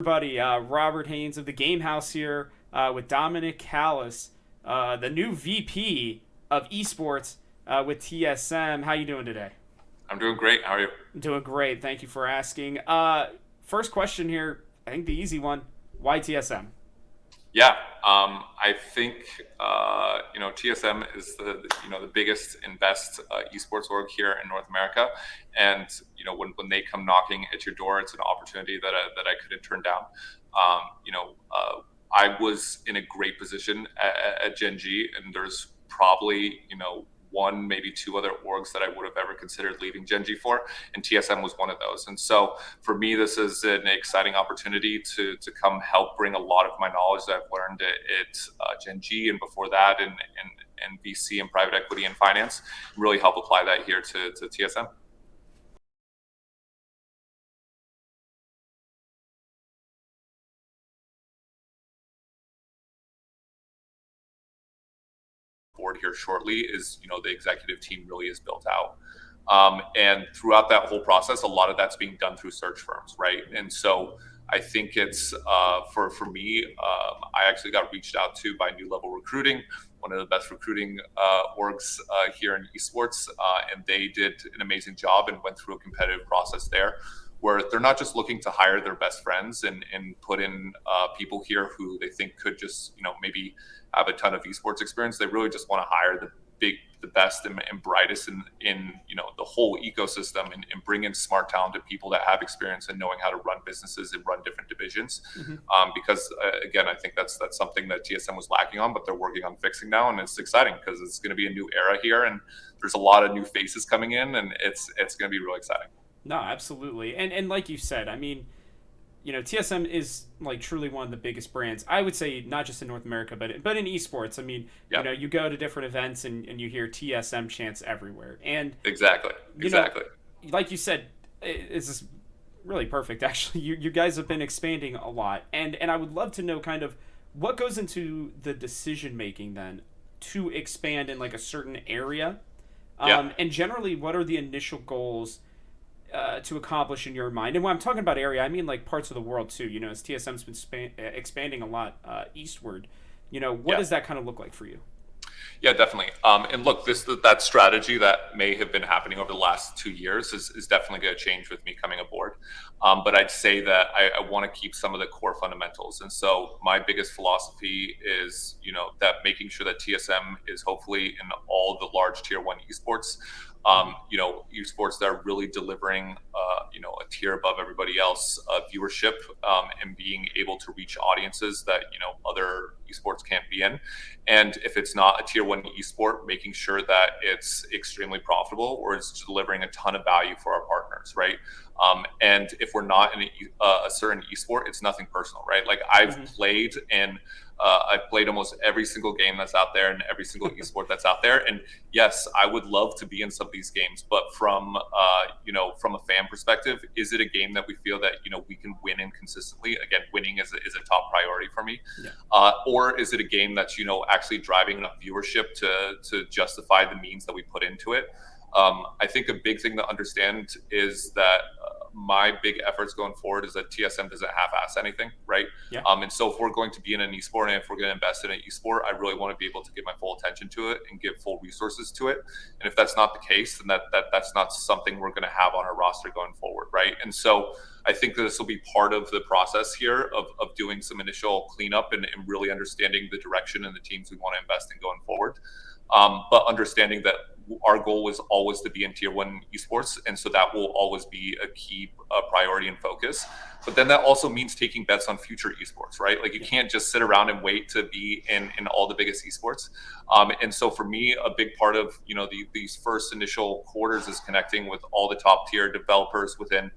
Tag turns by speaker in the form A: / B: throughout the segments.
A: Buddy, Robert Haynes of the Game House here with Dominic Kallas, the new VP of Esports with TSM. How you doing today?
B: I'm doing great. How are you?
A: Doing great. Thank you for asking. First question here. I think the easy one. Why TSM?
B: Yeah, I think TSM is the biggest and best esports org here in North America, and when they come knocking at your door, it's an opportunity that I couldn't turn down. Um, you know, I was in a great position at Gen G, and there's probably one, maybe two other orgs that I would have ever considered leaving Gen G for, and TSM was one of those. And so for me, this is an exciting opportunity to come help bring a lot of my knowledge that I've learned at Gen G and before that, and VC and private equity and finance, really help apply that here to TSM. Board here shortly is the executive team really is built out, and throughout that whole process a lot of that's being done through search firms, right? And so I think it's for me, I actually got reached out to by New Level Recruiting, one of the best recruiting orgs here in esports, and they did an amazing job and went through a competitive process there where they're not just looking to hire their best friends and put in people here who they think could just maybe have a ton of esports experience. They really just want to hire the best and brightest in the whole ecosystem, and bring in smart, talented people that have experience in knowing how to run businesses and run different divisions.
A: Mm-hmm.
B: Because again, I think that's something that TSM was lacking on, but they're working on fixing now, and it's exciting because it's going to be a new era here, and there's a lot of new faces coming in, and it's going to be really exciting.
A: No, absolutely. And like you said, I mean, TSM is like truly one of the biggest brands. I would say not just in North America, but in esports. I mean,
B: Yeah,
A: you go to different events and you hear TSM chants everywhere. And
B: exactly,
A: you know,
B: exactly.
A: like you said, it's really perfect. Actually, you guys have been expanding a lot, and I would love to know kind of what goes into the decision making then to expand in like a certain area,
B: Yeah.
A: and generally, what are the initial goals? To accomplish in your mind, and when I'm talking about area, I mean like parts of the world too. As TSM's been expanding a lot eastward, what
B: Yeah.
A: does that kind of look like for you?
B: Yeah, definitely. And look, that strategy that may have been happening over the last 2 years is definitely going to change with me coming aboard. But I'd say that I want to keep some of the core fundamentals. And so my biggest philosophy is, that making sure that TSM is hopefully in all the large tier one esports. Esports that are really delivering, a tier above everybody else, viewership, and being able to reach audiences that other esports can't be in. And if it's not a tier one esport, making sure that it's extremely profitable or it's delivering a ton of value for our partners, right? And if we're not in a certain esport, it's nothing personal, right? Like I've
A: Mm-hmm.
B: played and I've played almost every single game that's out there and every single esport that's out there. And yes, I would love to be in some of these games, but from a fan perspective, is it a game that we feel that we can win in consistently? Again, winning is a top priority for me.
A: Yeah.
B: Or is it a game that's actually driving enough viewership to justify the means that we put into it? I think a big thing to understand is that my big efforts going forward is that TSM doesn't half-ass anything, right?
A: Yeah.
B: And so if we're going to be in an esport and if we're going to invest in an esport, I really want to be able to give my full attention to it and give full resources to it. And if that's not the case, then that's not something we're going to have on our roster going forward, right? And so I think that this will be part of the process here of doing some initial cleanup and really understanding the direction and the teams we want to invest in going forward. But understanding that our goal is always to be in tier one esports, and so that will always be a key priority and focus. But then that also means taking bets on future esports, right? Like you can't just sit around and wait to be in all the biggest esports. And so for me, a big part of these first initial quarters is connecting with all the top tier developers within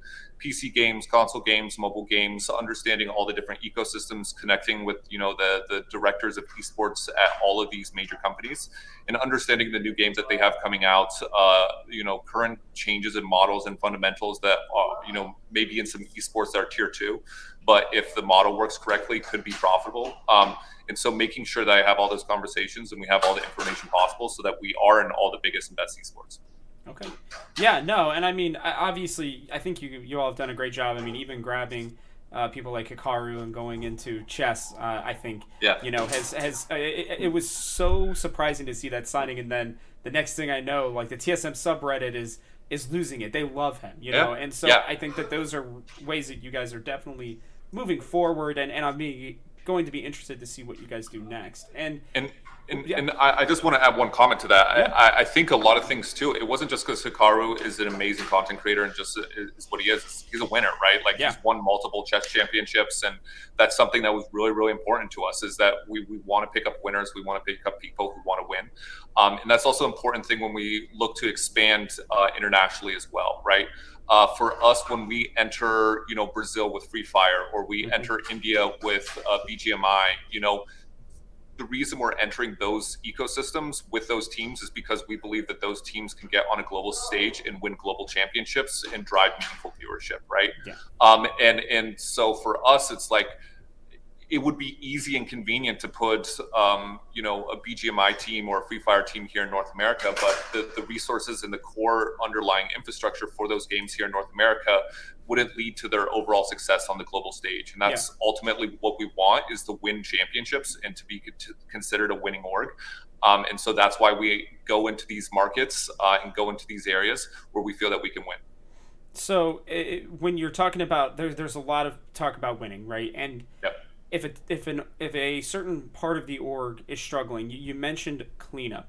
B: PC games, console games, mobile games, understanding all the different ecosystems, connecting with the directors of esports at all of these major companies, and understanding the new games that they have coming out. Current changes in models and fundamentals that are maybe in some esports that are tier two, but if the model works correctly, could be profitable. And so making sure that I have all those conversations and we have all the information possible so that we are in all the biggest and best esports.
A: Okay. Yeah. No. And I mean, obviously, I think you all have done a great job. I mean, even grabbing people like Hikaru and going into chess, I think,
B: Yeah.
A: it was so surprising to see that signing, and then the next thing I know, like the TSM subreddit is losing it. They love him,
B: Yeah.
A: and so
B: Yeah.
A: I think that those are ways that you guys are definitely moving forward, and I'm going to be interested to see what you guys do next. And
B: And
A: yeah,
B: I just want to add one comment to that.
A: yeah,
B: I think a lot of things too. It wasn't just because Hikaru is an amazing content creator and just is what he is. He's a winner, right? Like
A: yeah,
B: he's won multiple chess championships, and that's something that was really really important to us. Is that we want to pick up winners. We want to pick up people who want to win, and that's also an important thing when we look to expand internationally as well, right? For us, when we enter, Brazil with Free Fire, or we
A: hmm,
B: enter India with BGMI, the reason we're entering those ecosystems with those teams is because we believe that those teams can get on a global stage and win global championships and drive meaningful viewership, right?
A: yeah,
B: And so for us, it's like it would be easy and convenient to put, a BGMI team or a Free Fire team here in North America, but the resources and the core underlying infrastructure for those games here in North America wouldn't lead to their overall success on the global stage. And
A: yeah.
B: that's ultimately what we want, is to win championships and to be considered a winning org. And so that's why we go into these markets and go into these areas where we feel that we can win.
A: So when you're talking about there's a lot of talk about winning, right? And
B: Yep.
A: if a certain part of the org is struggling, you mentioned cleanup.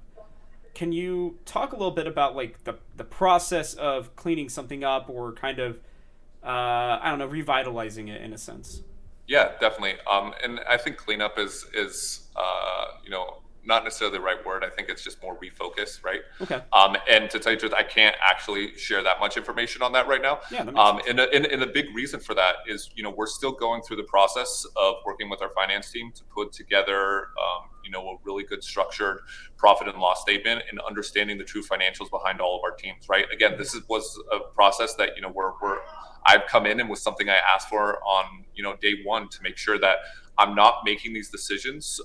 A: Can you talk a little bit about like the process of cleaning something up, or kind of I don't know, revitalizing it in a sense?
B: Yeah, definitely. And I think cleanup is not necessarily the right word. I think it's just more refocus, right?
A: Okay.
B: And to tell you the truth, I can't actually share that much information on that right now.
A: Yeah, that makes sense.
B: And the big reason for that is, we're still going through the process of working with our finance team to put together, a really good structured profit and loss statement, and understanding the true financials behind all of our teams, right? Again, was a process that, I've come in and was something I asked for on, day one, to make sure that I'm not making these decisions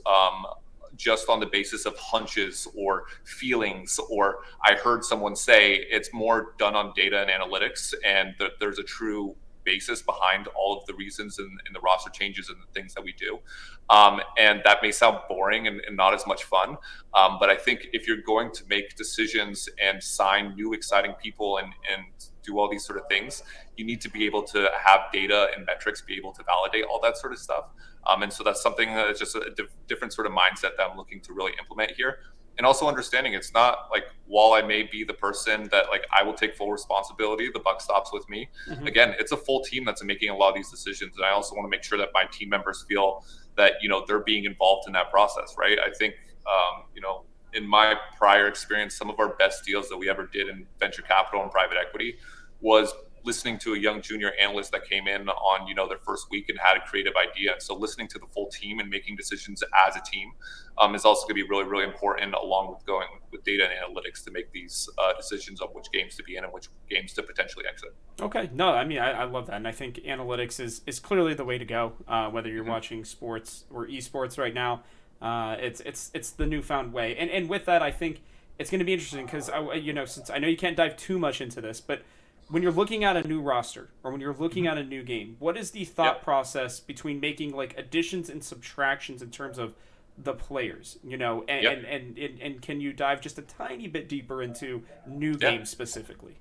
B: just on the basis of hunches or feelings, or I heard someone say. It's more done on data and analytics, and there's a true basis behind all of the reasons and the roster changes and the things that we do. And that may sound boring and not as much fun, but I think if you're going to make decisions and sign new exciting people and do all these sort of things, you need to be able to have data and metrics, be able to validate all that sort of stuff. And so that's something that's just a different sort of mindset that I'm looking to really implement here. And also understanding, it's not like, while I may be the person that, like, I will take full responsibility, the buck stops with me.
A: Mm-hmm.
B: Again, it's a full team that's making a lot of these decisions. And I also want to make sure that my team members feel that, they're being involved in that process, right? I think, in my prior experience, some of our best deals that we ever did in venture capital and private equity was listening to a young junior analyst that came in on, their first week and had a creative idea. And so listening to the full team and making decisions as a team is also going to be really, really important, along with going with data and analytics to make these decisions on which games to be in and which games to potentially exit.
A: Okay. No, I mean, I love that. And I think analytics is clearly the way to go, whether you're
B: Mm-hmm.
A: watching sports or esports right now. It's the newfound way. And with that, I think it's going to be interesting because, since I know you can't dive too much into this, but when you're looking at a new roster or when you're looking at a new game, what is the thought
B: Yep.
A: process between making like additions and subtractions in terms of the players, and,
B: Yep.
A: and can you dive just a tiny bit deeper into new
B: Yeah.
A: games specifically?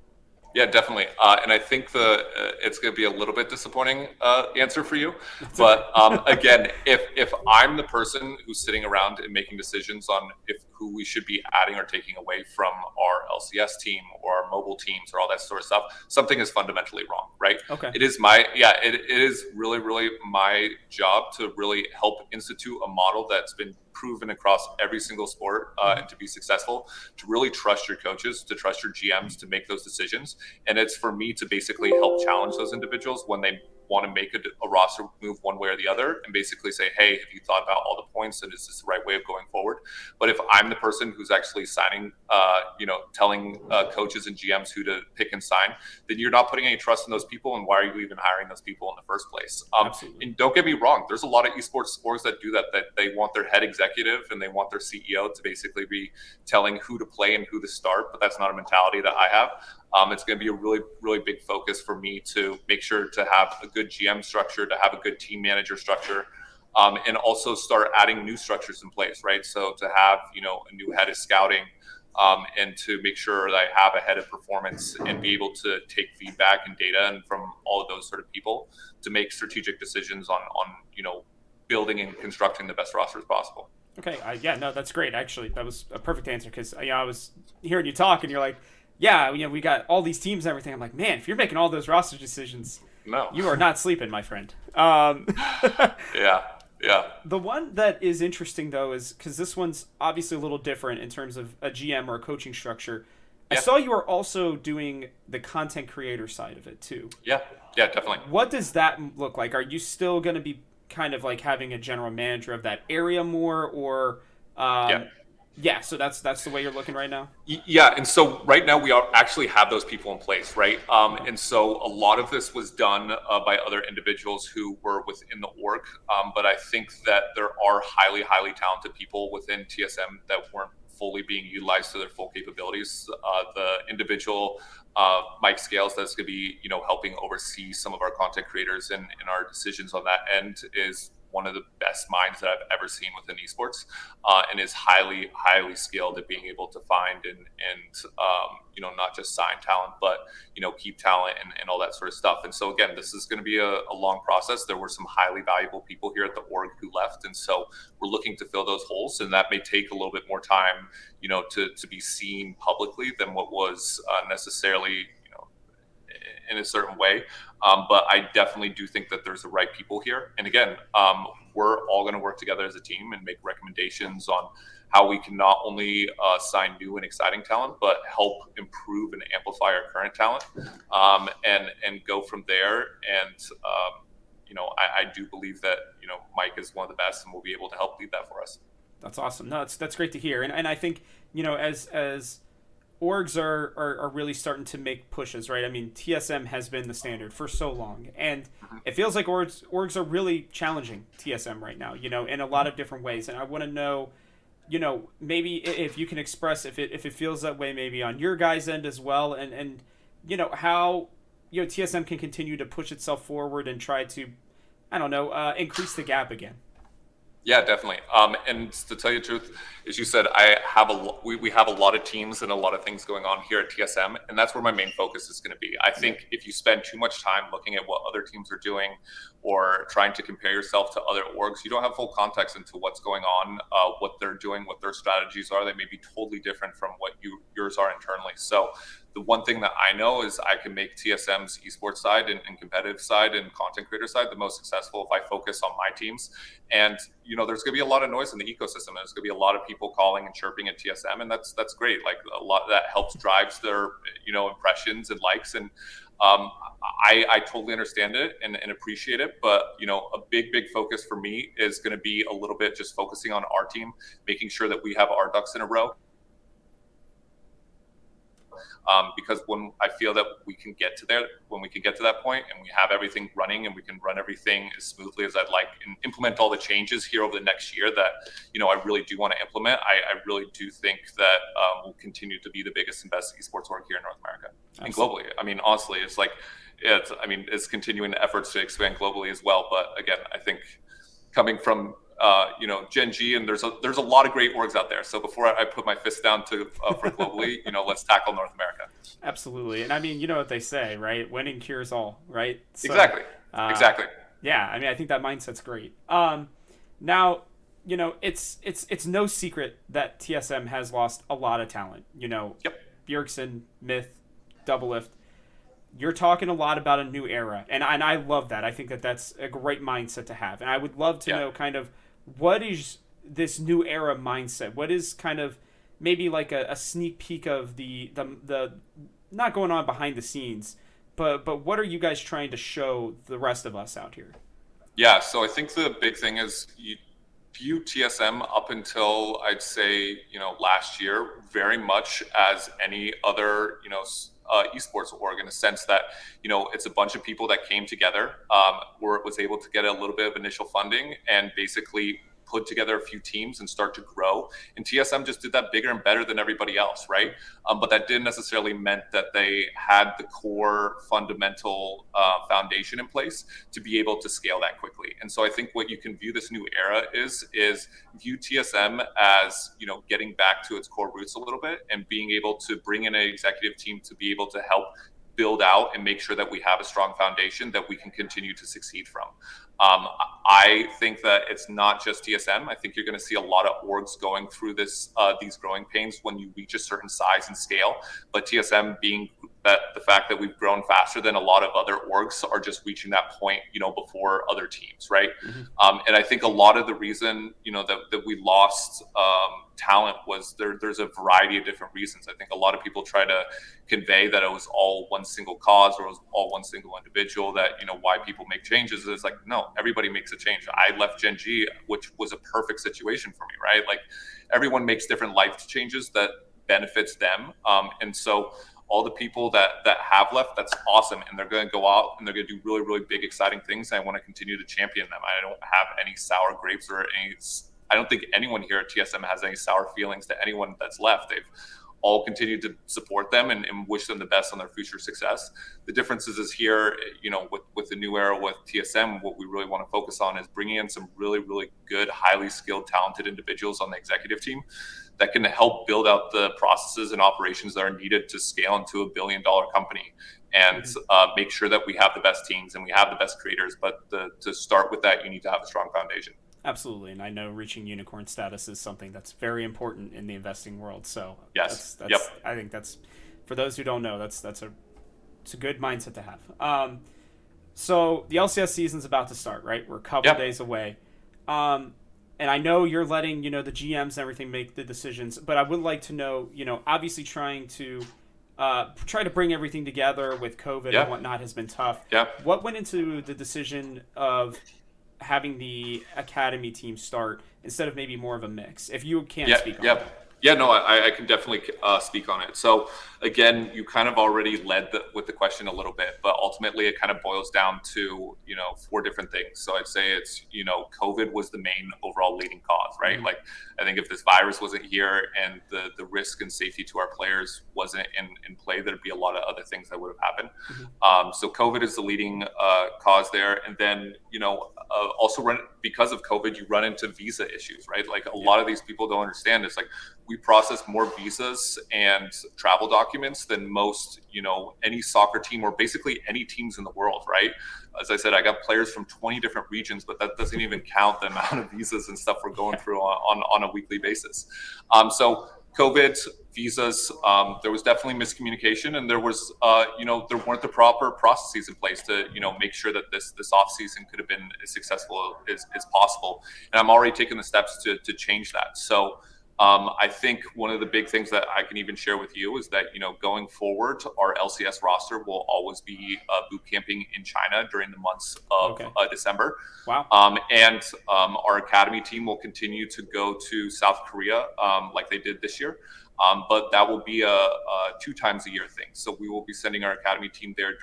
B: Yeah, definitely. And I think it's going to be a little bit disappointing answer for you,
A: It's okay.
B: but again, if I'm the person who's sitting around and making decisions on if who we should be adding or taking away from our LCS team or our mobile teams or all that sort of stuff, something is fundamentally wrong, right?
A: Okay.
B: It is really really my job to really help institute a model that's been proven across every single sport,
A: Mm-hmm.
B: and to be successful, to really trust your coaches, to trust your GMs to make those decisions. And it's for me to basically help challenge those individuals when they want to make a roster move one way or the other, and basically say, hey, have you thought about all the points, and is this the right way of going forward? But if I'm the person who's actually signing, telling coaches and GMs who to pick and sign, then you're not putting any trust in those people, and why are you even hiring those people in the first place?
A: Absolutely.
B: And don't get me wrong, there's a lot of esports orgs that do that they want their head executive and they want their CEO to basically be telling who to play and who to start, but that's not a mentality that I have. It's going to be a really, really big focus for me to make sure to have a good GM structure, to have a good team manager structure, and also start adding new structures in place, right? So to have, a new head of scouting, and to make sure that I have a head of performance and be able to take feedback and data and from all of those sort of people to make strategic decisions on building and constructing the best rosters possible.
A: Okay, yeah, no, that's great. Actually, that was a perfect answer because I was hearing you talk, and you're like, yeah, we got all these teams and everything. I'm like, man, if you're making all those roster decisions,
B: No,
A: you are not sleeping, my friend.
B: yeah, yeah.
A: The one that is interesting though is because this one's obviously a little different in terms of a GM or a coaching structure. I
B: Yeah.
A: saw you are also doing the content creator side of it too.
B: Yeah, yeah, definitely.
A: What does that look like? Are you still going to be kind of like having a general manager of that area more, or
B: Yeah.
A: yeah? So that's the way you're looking right now.
B: Yeah, and so right now we are actually have those people in place, right? And so a lot of this was done by other individuals who were within the org. But I think that there are highly, highly talented people within TSM that weren't fully being utilized to their full capabilities. The individual Mike Scales that's going to be, helping oversee some of our content creators and our decisions on that end is one of the best minds that I've ever seen within esports, and is highly, highly skilled at being able to find and not just sign talent, but keep talent and all that sort of stuff. And so again, this is going to be a long process. There were some highly valuable people here at the org who left, and so we're looking to fill those holes, and that may take a little bit more time, to be seen publicly than what was necessarily in a certain way. But I definitely do think that there's the right people here. And again, we're all going to work together as a team and make recommendations on how we can not only sign new and exciting talent, but help improve and amplify our current talent, and go from there. And I do believe that Mike is one of the best and will be able to help lead that for us.
A: That's awesome. No, that's great to hear. And I think as orgs are really starting to make pushes, right? I mean, TSM has been the standard for so long, and it feels like orgs are really challenging TSM right now, in a lot of different ways. And I want to know, maybe if you can express if it feels that way, maybe on your guys' end as well, and how TSM can continue to push itself forward and try to, I don't know, increase the gap again.
B: Yeah, definitely. And to tell you the truth, as you said, we have a lot of teams and a lot of things going on here at TSM, and that's where my main focus is going to be. I think if you spend too much time looking at what other teams are doing or trying to compare yourself to other orgs, you don't have full context into what's going on, what they're doing, what their strategies are. They may be totally different from what yours are internally. So the one thing that I know is I can make TSM's esports side and competitive side and content creator side the most successful if I focus on my teams. And there's going to be a lot of noise in the ecosystem. There's going to be a lot of people calling and chirping at TSM, and that's great. Like a lot that helps drives their impressions and likes, and I totally understand it and appreciate it. But a big focus for me is going to be a little bit just focusing on our team, making sure that we have our ducks in a row. Because when I feel that we can get to that point and we have everything running and we can run everything as smoothly as I'd like and implement all the changes here over the next year that, I really do want to implement, I really do think that we'll continue to be the biggest and best esports org here in North America. Absolutely. And globally. I mean, honestly, it's continuing efforts to expand globally as well. But again, I think coming from Gen G, and there's a lot of great orgs out there. So before I put my fist down for globally, let's tackle North America.
A: Absolutely. And I mean, you know what they say, right? Winning cures all, right? So,
B: exactly.
A: Yeah. I mean, I think that mindset's great. Now, it's no secret that TSM has lost a lot of talent.
B: Yep.
A: Bjergsen, Myth, Doublelift. You're talking a lot about a new era, and I love that. I think that's a great mindset to have, and I would love to know kind of what is this new era mindset. What is kind of maybe like a sneak peek of the not going on behind the scenes, but what are you guys trying to show the rest of us out here?
B: Yeah, so I think the big thing is you view TSM up until I'd say last year very much as any other esports org, in a sense that it's a bunch of people that came together, where it was able to get a little bit of initial funding and basically put together a few teams and start to grow. And TSM just did that bigger and better than everybody else, right? But that didn't necessarily meant that they had the core fundamental foundation in place to be able to scale that quickly. And so I think what you can view this new era is view TSM as, you know, getting back to its core roots a little bit and being able to bring in an executive team to be able to help build out and make sure that we have a strong foundation that we can continue to succeed from. I think that it's not just TSM. I think you're going to see a lot of orgs going through these growing pains when you reach a certain size and scale. But TSM being that the fact that we've grown faster than a lot of other orgs are just reaching that point, you know, before other teams, right? And I think a lot of the reason, you know, that we lost talent was there's a variety of different reasons. I think a lot of people try to convey that it was all one single cause or it was all one single individual, that, you know, why people make changes. It's like, no, everybody makes a change. I left Gen G, which was a perfect situation for me, right? Like, everyone makes different life changes that benefits them. And so all the people that have left, that's awesome. And they're going to go out and they're going to do really, really big, exciting things. And I want to continue to champion them. I don't have any sour grapes or any, I don't think anyone here at TSM has any sour feelings to anyone that's left. They've all continued to support them and wish them the best on their future success. The difference is here, you know, with the new era with TSM, what we really want to focus on is bringing in some really, really good, highly skilled, talented individuals on the executive team that can help build out the processes and operations that are needed to scale into $1 billion company and make sure that we have the best teams and we have the best creators. But to start with that, you need to have a strong foundation.
A: Absolutely, and I know reaching unicorn status is something that's very important in the investing world. So
B: yes,
A: that's I think that's, for those who don't know, it's a good mindset to have. So the LCS season's about to start, right? We're a couple days away, and I know you're letting, you know, the GMs and everything make the decisions, but I would like to know, you know, obviously trying to try to bring everything together with COVID and whatnot has been tough. What went into the decision of having the academy team start instead of maybe more of a mix, if you can't speak on that?
B: Yeah, no, I can definitely speak on it. So again, you kind of already led with the question a little bit, but ultimately it kind of boils down to, you know, 4 different things. So I'd say it's, you know, COVID was the main overall leading cause, right? Like, I think if this virus wasn't here and the risk and safety to our players wasn't in play, there'd be a lot of other things that would have happened. So COVID is the leading cause there. And then, you know, also because of COVID, you run into visa issues, right? Like, a lot of these people don't understand. It's like, we process more visas and travel documents than most, you know, any soccer team or basically any teams in the world, right? As I said, I got players from 20 different regions, but that doesn't even count the amount of visas and stuff we're going through on a weekly basis. So COVID, visas, there was definitely miscommunication, and there was, you know, there weren't the proper processes in place to, you know, make sure that this off season could have been as successful as possible. And I'm already taking the steps to change that. So I think one of the big things that I can even share with you is that, you know, going forward, our LCS roster will always be boot camping in China during the months of December.
A: Wow.
B: And our academy team will continue to go to South Korea like they did this year. But that will be a 2 times a year thing. So we will be sending our academy team there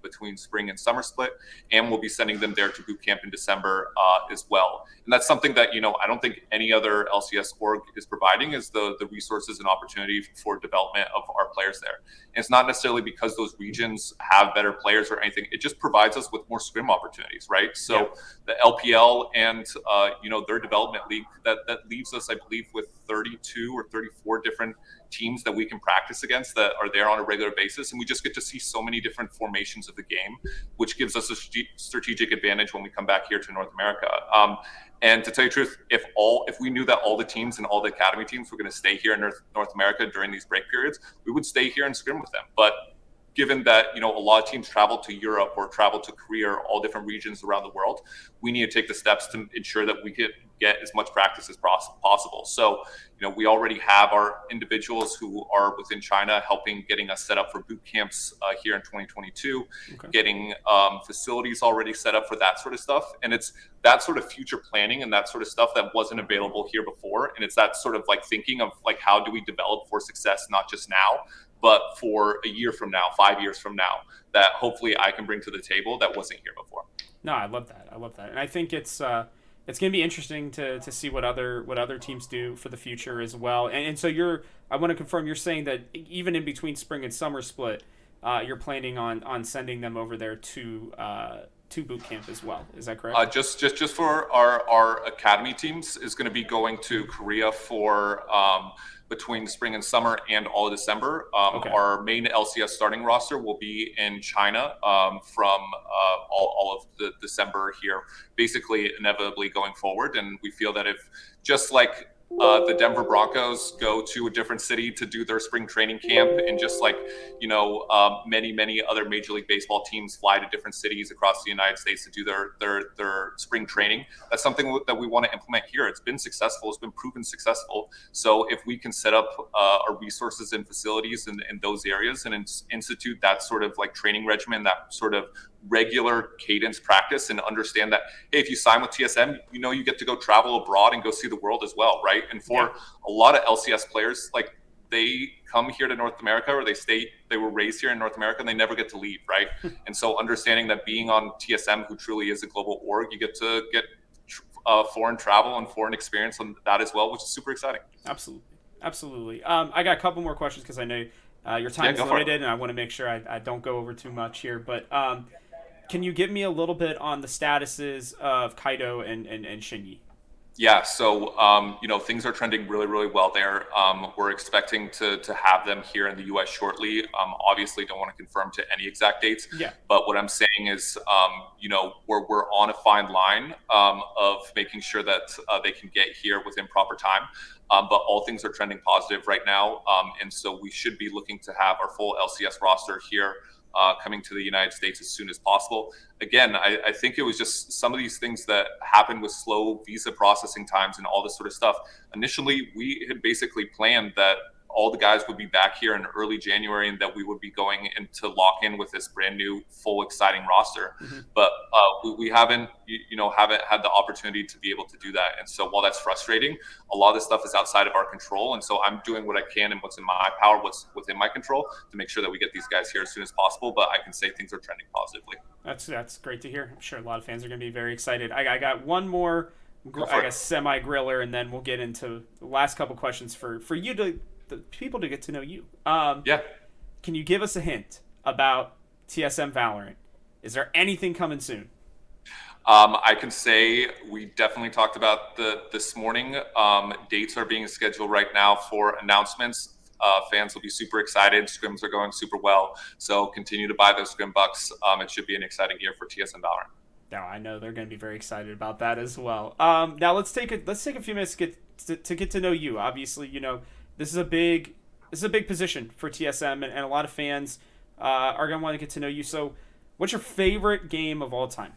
B: between spring and summer split, and we'll be sending them there to boot camp in December as well. And that's something that, you know, I don't think any other LCS org is providing, is the resources and opportunity for development of our players there. And it's not necessarily because those regions have better players or anything. It just provides us with more scrim opportunities, right? So the LPL and, you know, their development league, that leaves us, I believe, with 32 or 34 different teams that we can practice against that are there on a regular basis. And we just get to see so many different formations of the game, which gives us a strategic advantage when we come back here to North America. And to tell you the truth, if we knew that all the teams and all the academy teams were going to stay here in North America during these break periods, we would stay here and scrim with them. But given that, you know, a lot of teams travel to Europe or travel to Korea or all different regions around the world, we need to take the steps to ensure that we could get as much practice as possible. So, you know, we already have our individuals who are within China helping getting us set up for boot camps here in 2022, getting facilities already set up for that sort of stuff. And it's that sort of future planning and that sort of stuff that wasn't available here before. And it's that sort of like thinking of like, how do we develop for success, not just now, but for a year from now, 5 years from now, that hopefully I can bring to the table that wasn't here before.
A: No, I love that. And I think it's It's going to be interesting to see what other teams do for the future as well. And so I want to confirm you're saying that even in between spring and summer split, you're planning on sending them over there to boot camp as well. Is that correct?
B: Just for our academy teams is going to be going to Korea for between spring and summer and all of December.
A: Okay.
B: Our main LCS starting roster will be in China from all of the December here, basically inevitably going forward. And we feel that if just like the Denver Broncos go to a different city to do their spring training camp, and just like many other Major League Baseball teams fly to different cities across the United States to do their spring training. That's something that we want to implement here. It's been successful. It's been proven successful. So if we can set up our resources and facilities in those areas and institute that sort of like training regimen, that sort of regular cadence practice, and understand that, hey, if you sign with TSM, you get to go travel abroad and go see the world as well, right? And for a lot of LCS players, like they come here to North America, or they were raised here in North America, and they never get to leave, right? And so understanding that being on TSM, who truly is a global org, you get to get foreign travel and foreign experience on that as well, which is super exciting.
A: Absolutely. I got a couple more questions because I know your time is limited, and I want to make sure I don't go over too much here. But can you give me a little bit on the statuses of Kaido and Shinyi?
B: Yeah, so things are trending really well there. We're expecting to have them here in the U.S. shortly. Obviously, don't want to confirm to any exact dates.
A: Yeah.
B: But what I'm saying is, we're on a fine line of making sure that they can get here within proper time. But all things are trending positive right now, and so we should be looking to have our full LCS roster here coming to the United States as soon as possible. Again, I think it was just some of these things that happened with slow visa processing times and all this sort of stuff. Initially, we had basically planned that all the guys would be back here in early January, and that we would be going into lock in with this brand new, full, exciting roster. Mm-hmm. But we haven't had the opportunity to be able to do that. And so while that's frustrating, a lot of this stuff is outside of our control. And so I'm doing what I can and what's in my power, what's within my control, to make sure that we get these guys here as soon as possible. But I can say things are trending positively.
A: That's great to hear. I'm sure a lot of fans are going to be very excited. I got one more, I guess, semi-griller, and then we'll get into the last couple questions for you to the people to get to know you.
B: Yeah.
A: Can you give us a hint about TSM Valorant? Is there anything coming soon?
B: I can say we definitely talked about this morning. Dates are being scheduled right now for announcements. Fans will be super excited. Scrims are going super well. So continue to buy those scrim bucks. It should be an exciting year for TSM Valorant.
A: Now, I know they're going to be very excited about that as well. Now let's take a few minutes to get to know you. Obviously, this is a big position for TSM, and a lot of fans are going to want to get to know you. So, what's your favorite game of all time?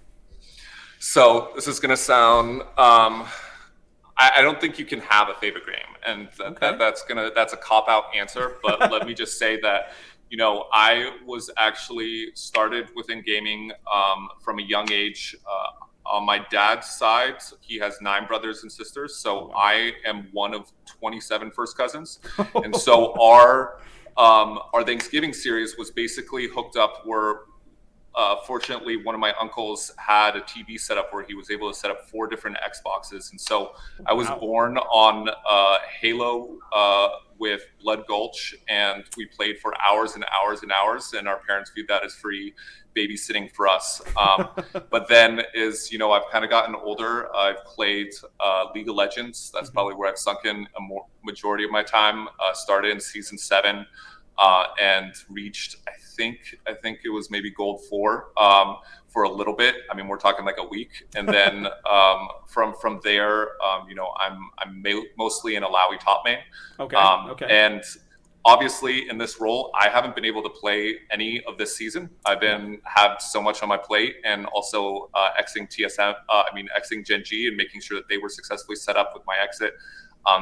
B: So this is going to sound. I don't think you can have a favorite game, and that's a cop out answer. But let me just say that I was actually started within gaming from a young age. On my dad's side, he has 9 brothers and sisters, so I am one of 27 first cousins. And so our Thanksgiving series was basically hooked up where fortunately one of my uncles had a TV setup where he was able to set up 4 different Xboxes. And so I was born on Halo with Blood Gulch, and we played for hours and hours and hours, and our parents viewed that as free babysitting for us. But then I've kind of gotten older. I've played League of Legends. That's probably where I've sunk in a majority of my time. Started in season 7 and reached, I think it was maybe gold 4 for a little bit. I mean, we're talking like a week. And then from there, I'm mostly in a Lowy top main.
A: Okay.
B: And obviously in this role, I haven't been able to play any of this season. I've had so much on my plate, and also exiting Gen G and making sure that they were successfully set up with my exit.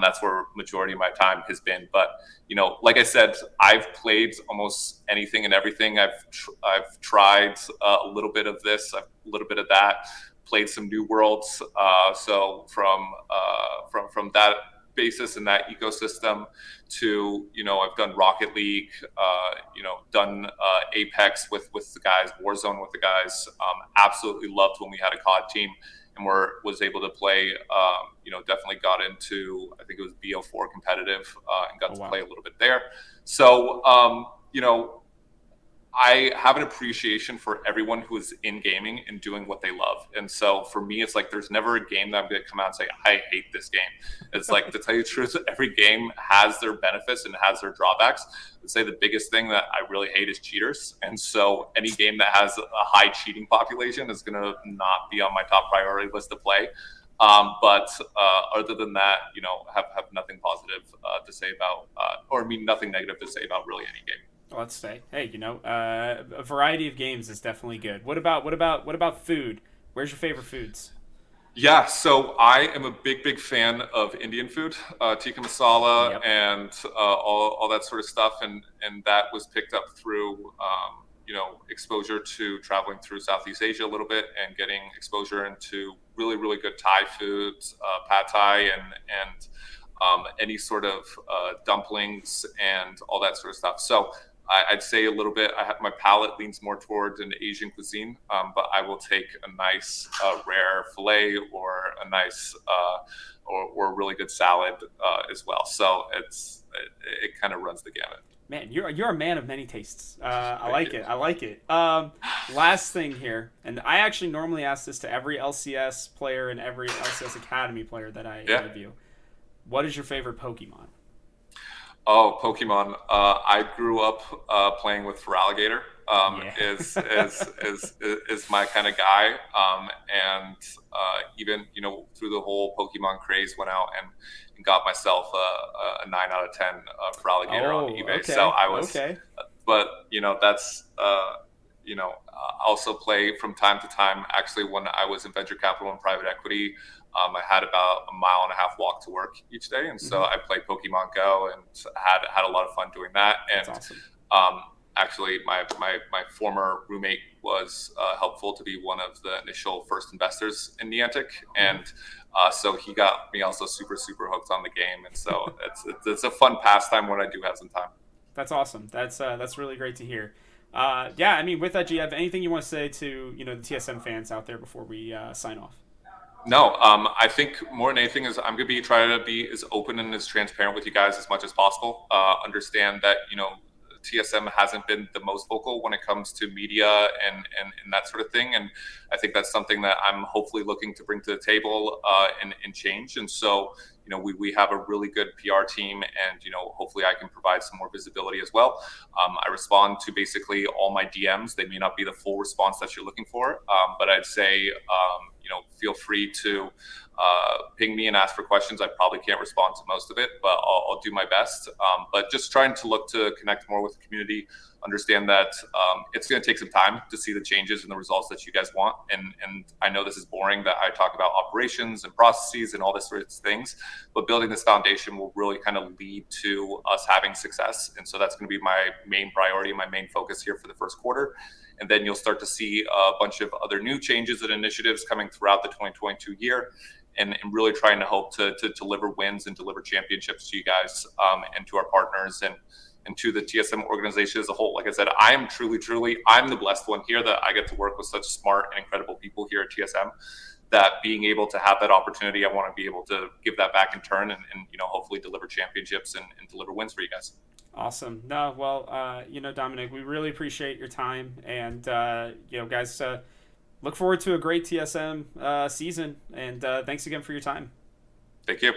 B: That's where majority of my time has been. But like I said, I've played almost anything and everything. I've tried a little bit of this, a little bit of that. Played some new worlds. So from that basis and that ecosystem to I've done Rocket League, done Apex with the guys, Warzone with the guys. Absolutely loved when we had a COD team. and was able to play. Definitely got into, I think it was BO4 competitive, and got
A: Oh
B: to
A: wow.
B: play a little bit there. So I have an appreciation for everyone who is in gaming and doing what they love. And so for me, it's like there's never a game that I'm going to come out and say, I hate this game. It's like, to tell you the truth, every game has their benefits and has their drawbacks. I'd say the biggest thing that I really hate is cheaters. And so any game that has a high cheating population is going to not be on my top priority list to play. But other than that, have nothing positive to say about, or I mean, nothing negative to say about really any game.
A: Well, let's say, hey, a variety of games is definitely good. What about food? Where's your favorite foods?
B: Yeah, so I am a big fan of Indian food, tikka masala,
A: Yep.
B: and all that sort of stuff, and that was picked up through exposure to traveling through Southeast Asia a little bit and getting exposure into really good Thai foods, pad Thai, and any sort of dumplings and all that sort of stuff. So I'd say a little bit. My palate leans more towards an Asian cuisine, but I will take a nice rare fillet or a nice or a really good salad as well. So it kind of runs the gamut.
A: Man, you're a man of many tastes. I
B: Thank
A: like
B: you.
A: it. I like it. Last thing here, and I actually normally ask this to every LCS player and every LCS Academy player that I
B: Yeah.
A: interview. What is your favorite Pokemon?
B: Oh, Pokemon. I grew up playing with Feraligatr.
A: Yeah.
B: Is my kind of guy. And even through the whole Pokemon craze, went out and got myself a 9 out of 10 Feraligatr on
A: Oh,
B: eBay. So
A: okay.
B: I was,
A: Okay.
B: but that's also play from time to time. Actually, when I was in venture capital and private equity, I had about a mile and a half walk to work each day, and so
A: Hmm.
B: I played Pokemon Go and had a lot of fun doing that.
A: That's
B: And
A: awesome.
B: actually, my former roommate was helpful to be one of the initial first investors in Niantic,
A: Hmm.
B: and so he got me also super hooked on the game, and so it's a fun pastime when I do have some time.
A: That's awesome. That's really great to hear. Yeah, I mean, with that, do you have anything you want to say to the TSM fans out there before we sign off?
B: No, I think more than anything is I'm going to be trying to be as open and as transparent with you guys as much as possible. Understand that TSM hasn't been the most vocal when it comes to media and that sort of thing, and I think that's something that I'm hopefully looking to bring to the table and change. And so we have a really good PR team, and hopefully I can provide some more visibility as well. I respond to basically all my DMs. They may not be the full response that you're looking for, but I'd say feel free to ping me and ask for questions. I probably can't respond to most of it, but I'll do my best. But just trying to look to connect more with the community, understand that it's going to take some time to see the changes and the results that you guys want. And I know this is boring that I talk about operations and processes and all this sort of things, but building this foundation will really kind of lead to us having success. And so that's going to be my main priority, my main focus here for the first quarter. And then you'll start to see a bunch of other new changes and initiatives coming throughout the 2022 year, and really trying to hope to deliver wins and deliver championships to you guys, and to our partners, and to the TSM organization as a whole. Like I said, I am truly, I'm the blessed one here that I get to work with such smart and incredible people here at TSM, that being able to have that opportunity, I want to be able to give that back in turn, and hopefully deliver championships and deliver wins for you guys.
A: Awesome. No, well, Dominic, we really appreciate your time, and guys, look forward to a great TSM season. And thanks again for your time.
B: Thank you.